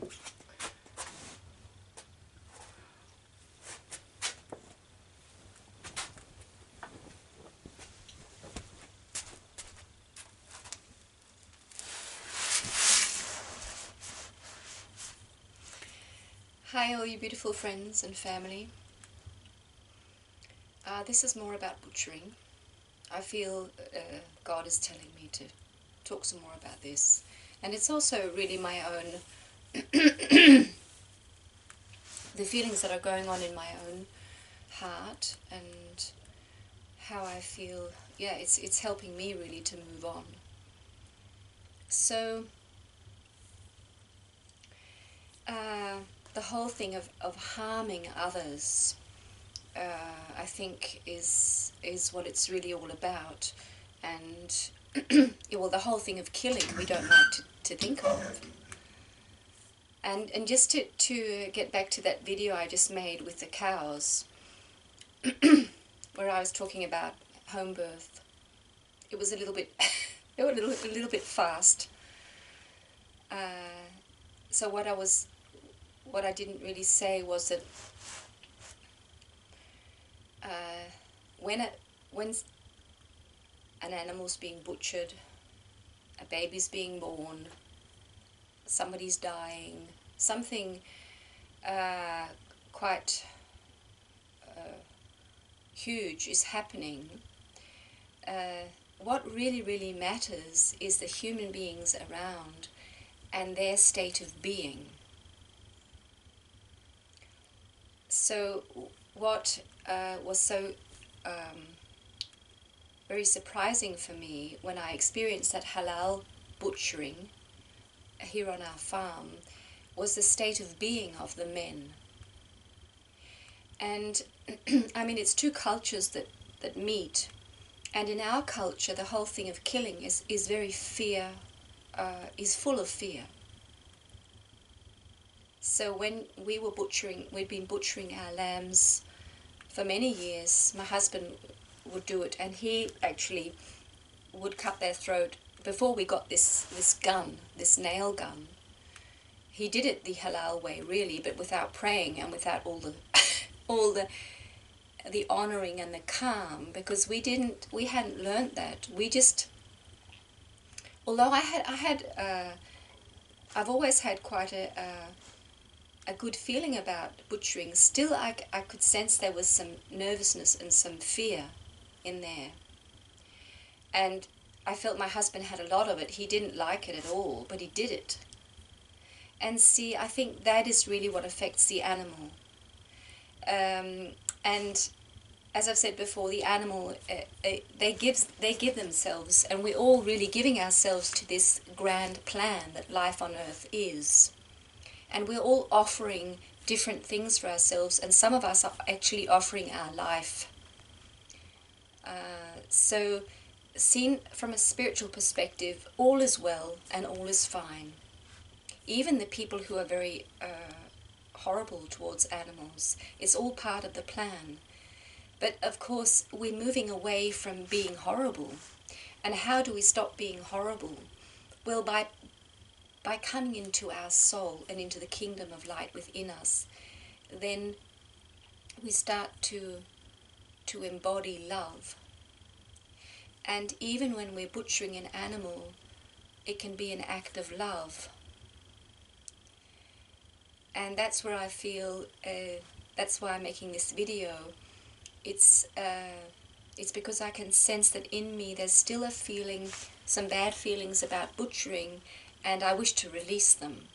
Hi all you beautiful friends and family. This is more about butchering. I feel God is telling me to talk some more about this. And it's also really my own, the feelings that are going on in my own heart and how I feel, yeah, it's helping me really to move on. So, the whole thing of harming others, I think is what it's really all about. And well, the whole thing of killing we don't like to think of. And just to get back to that video I just made with the cows, where I was talking about home birth, it was a little bit a little bit fast. So what I didn't really say was that when an animal's being butchered, a baby's being born, somebody's dying, something quite huge is happening, what really matters is the human beings around and their state of being. So what was so very surprising for me when I experienced that halal butchering here on our farm was the state of being of the men. And I mean, it's two cultures that meet, and in our culture the whole thing of killing is very fear, is full of fear. So when we'd been butchering our lambs for many years. My husband would do it, and he actually would cut their throat before we got this gun, this nail gun. He did it the halal way, really, but without praying and without all the honoring and the calm, because we hadn't learnt that. We just, although I've always had quite a good feeling about butchering, still I could sense there was some nervousness and some fear in there. And I felt my husband had a lot of it. He didn't like it at all, but he did it. And see, I think that is really what affects the animal. And as I've said before, the animal, they give themselves, and we're all really giving ourselves to this grand plan that life on earth is. And we're all offering different things for ourselves, and some of us are actually offering our life. So seen from a spiritual perspective, all is well and all is fine. Even the people who are very horrible towards animals, it's all part of the plan. But of course, we're moving away from being horrible. And how do we stop being horrible? Well, by coming into our soul and into the kingdom of light within us, then we start to embody love. And even when we're butchering an animal, it can be an act of love. And that's where I feel, that's why I'm making this video. It's because I can sense that in me there's still a feeling, some bad feelings about butchering, and I wish to release them.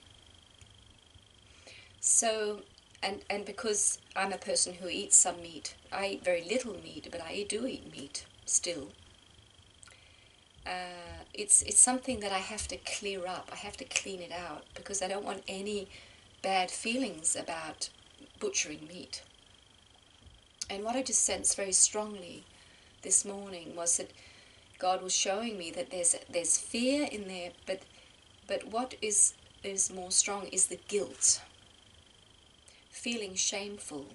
So, and because I'm a person who eats some meat, I eat very little meat, but I do eat meat still. It's something that I have to clear up, I have to clean it out, because I don't want any bad feelings about butchering meat. And what I just sensed very strongly this morning was that God was showing me that there's fear in there, but what is more strong is the guilt, feeling shameful.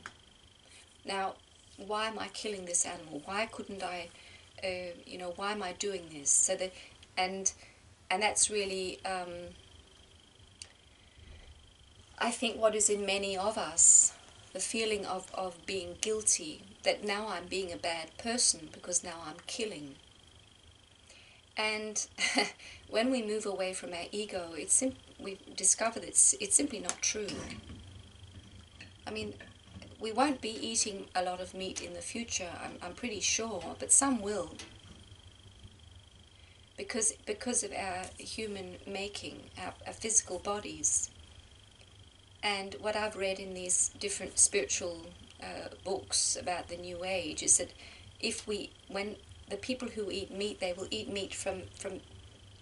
Now, why am I killing this animal? Why couldn't I, why am I doing this? So that, and that's really, I think what is in many of us, the feeling of being guilty, that now I'm being a bad person because now I'm killing. And when we move away from our ego, we discover that it's simply not true. I mean, we won't be eating a lot of meat in the future, I'm pretty sure, but some will. Because of our human making, our physical bodies. And what I've read in these different spiritual books about the New Age is that when the people who eat meat, they will eat meat from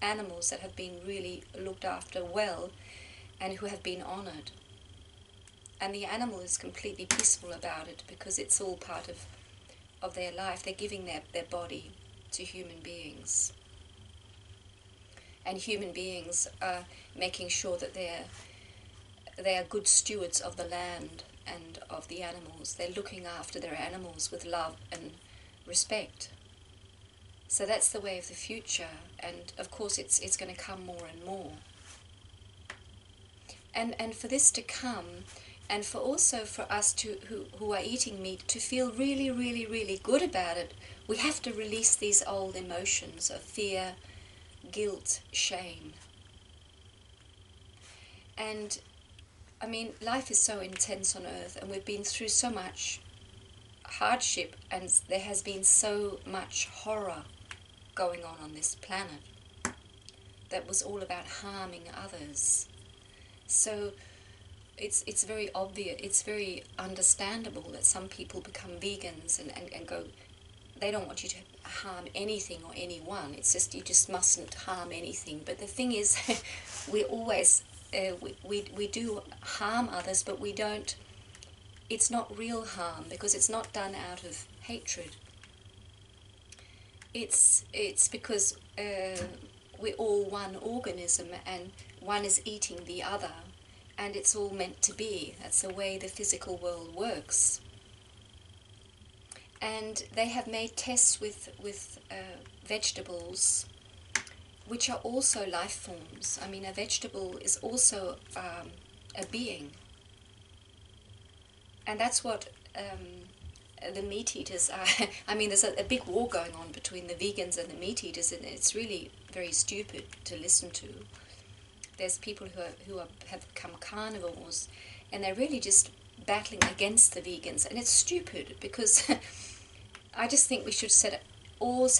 animals that have been really looked after well and who have been honored. And the animal is completely peaceful about it because it's all part of their life. They're giving their body to human beings. And human beings are making sure that they are good stewards of the land and of the animals. They're looking after their animals with love and respect. So that's the way of the future, and of course it's going to come more and more. And for this to come, and for also for us who are eating meat to feel really, really, really good about it, we have to release these old emotions of fear, guilt, shame. And I mean, life is so intense on earth, and we've been through so much hardship, and there has been so much horror going on this planet that was all about harming others. So it's very obvious, it's very understandable that some people become vegans and go, they don't want you to harm anything or anyone. It's just, you just mustn't harm anything. But the thing is, we always, we do harm others, but we don't, it's not real harm because it's not done out of hatred. It's because we're all one organism and one is eating the other, and it's all meant to be. That's the way the physical world works. And they have made tests with vegetables, which are also life forms. I mean, a vegetable is also a being. And that's what the meat eaters are. I mean, there's a big war going on between the vegans and the meat eaters, and it's really very stupid to listen to. There's people who have become carnivores, and they're really just battling against the vegans, and it's stupid because I just think we should set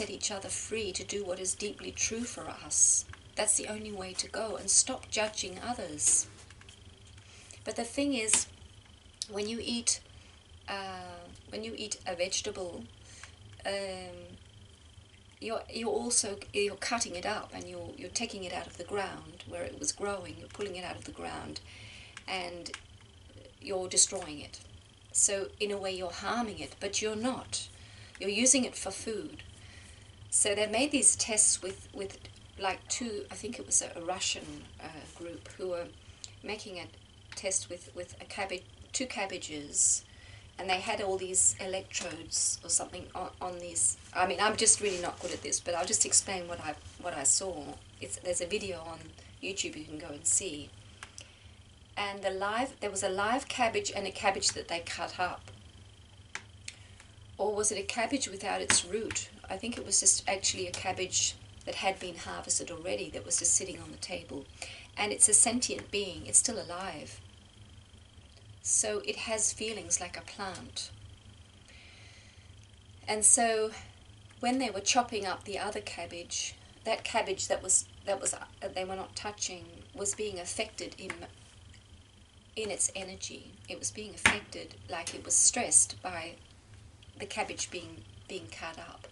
each other free to do what is deeply true for us. That's the only way to go, and stop judging others. But the thing is, when you eat a vegetable, you're cutting it up, and you're taking it out of the ground where it was growing. You're pulling it out of the ground, and you're destroying it. So in a way, you're harming it, but you're not. You're using it for food. So they made these tests with like two, I think it was a Russian group who were making a test with two cabbages, and they had all these electrodes or something on these. I mean, I'm just really not good at this, but I'll just explain what I saw. There's a video on YouTube you can go and see. And there was a live cabbage and a cabbage that they cut up. Or was it a cabbage without its root? I think it was just actually a cabbage that had been harvested already that was just sitting on the table. And it's a sentient being. It's still alive. So it has feelings like a plant. And so when they were chopping up the other cabbage, that cabbage that they were not touching was being affected in its energy. It was being affected like it was stressed by the cabbage being cut up.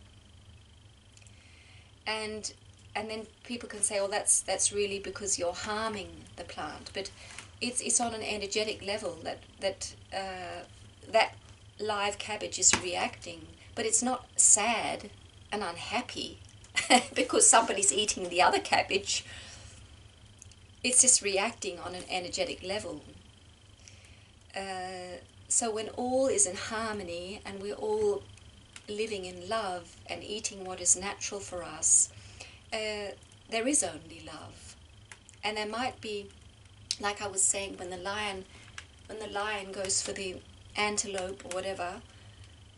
And then people can say, oh, that's really because you're harming the plant. But it's on an energetic level that live cabbage is reacting, but it's not sad and unhappy because somebody's eating the other cabbage. It's just reacting on an energetic level. So when all is in harmony and we're all living in love and eating what is natural for us, there is only love. And there might be like I was saying, when the lion goes for the antelope or whatever,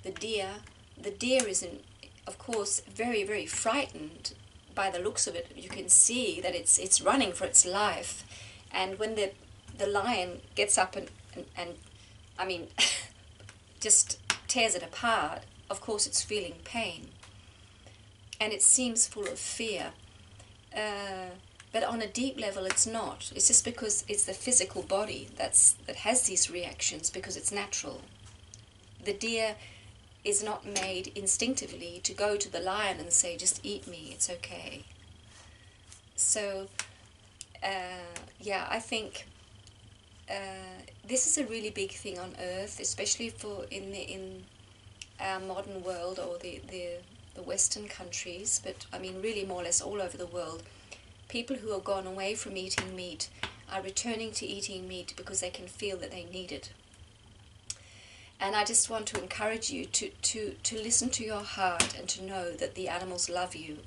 the deer isn't, of course, very, very frightened. By the looks of it, you can see that it's running for its life. And when the lion gets up and I mean, just tears it apart, of course it's feeling pain. And it seems full of fear. But on a deep level, it's not. It's just because it's the physical body that has these reactions, because it's natural. The deer is not made instinctively to go to the lion and say, just eat me, it's okay. So, yeah, I think this is a really big thing on earth, especially in our modern world, or the Western countries, but I mean really more or less all over the world. People who have gone away from eating meat are returning to eating meat because they can feel that they need it. And I just want to encourage you to listen to your heart and to know that the animals love you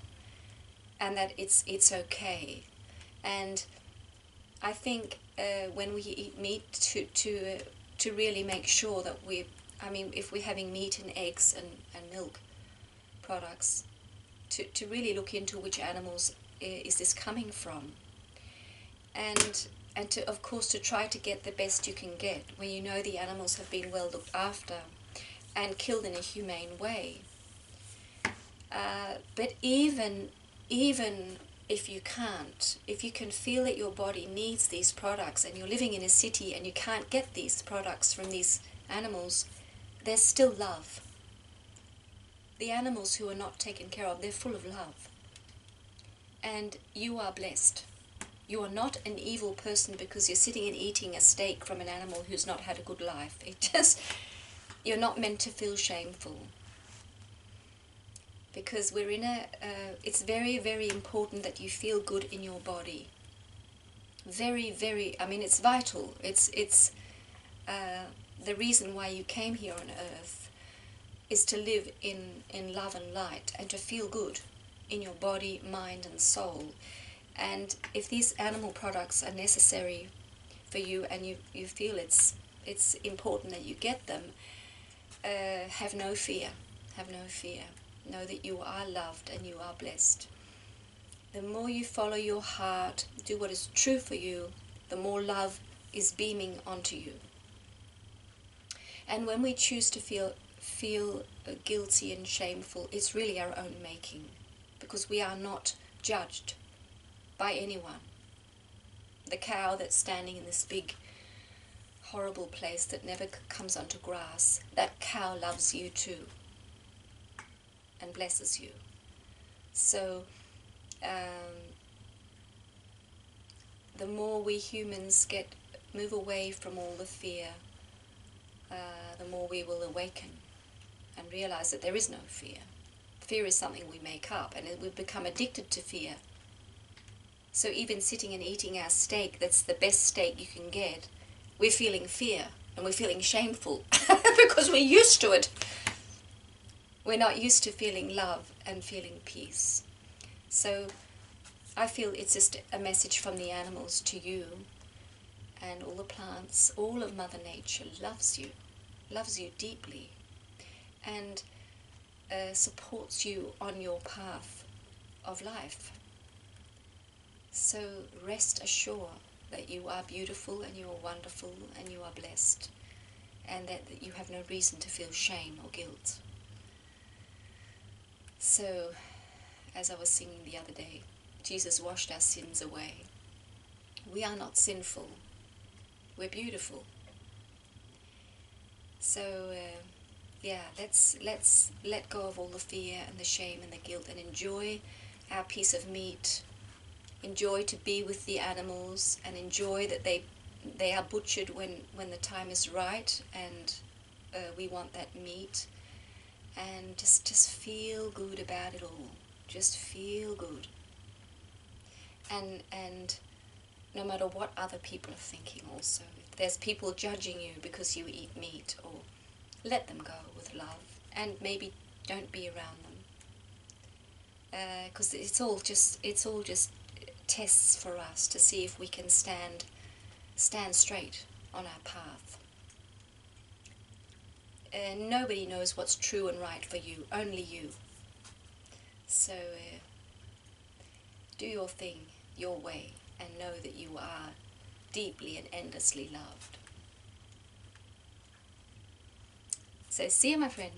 and that it's okay. And I think when we eat meat, to really make sure that if we're having meat and eggs and milk products, to really look into which animals is this coming from, and to, of course, to try to get the best you can get when you know the animals have been well looked after and killed in a humane way. But even if you can't, if you can feel that your body needs these products and you're living in a city and you can't get these products from these animals, there's still love. The animals who are not taken care of, they're full of love. And you are blessed. You are not an evil person because you're sitting and eating a steak from an animal who's not had a good life. You're not meant to feel shameful. Because we're in it's very, very important that you feel good in your body. Very, very, it's vital. It's the reason why you came here on earth is to live in love and light and to feel good in your body, mind and soul. And if these animal products are necessary for you and you feel it's important that you get them, have no fear. Have no fear. Know that you are loved and you are blessed. The more you follow your heart, do what is true for you, the more love is beaming onto you. And when we choose to feel guilty and shameful, it's really our own making, because we are not judged by anyone. The cow that's standing in this big horrible place that never comes onto grass, that cow loves you too and blesses you. So the more we humans move away from all the fear, the more we will awaken and realize that there is no fear. Fear is something we make up, and we've become addicted to fear. So even sitting and eating our steak, that's the best steak you can get, we're feeling fear and we're feeling shameful because we're used to it. We're not used to feeling love and feeling peace. So I feel it's just a message from the animals to you, and all the plants, all of Mother Nature loves you deeply, and supports you on your path of life. So rest assured that you are beautiful and you are wonderful and you are blessed, and that you have no reason to feel shame or guilt. So, as I was singing the other day, Jesus washed our sins away. We are not sinful. We're beautiful. So, let's let go of all the fear and the shame and the guilt and enjoy our piece of meat. Enjoy to be with the animals, and enjoy that they are butchered when the time is right, and we want that meat. And just feel good about it all. Just feel good. And no matter what other people are thinking also. If there's people judging you because you eat meat, or let them go with love, and maybe don't be around them. Because it's all just tests for us to see if we can stand stand straight on our path. And nobody knows what's true and right for you, only you. So do your thing, your way, and know that you are deeply and endlessly loved. So see you, my friend.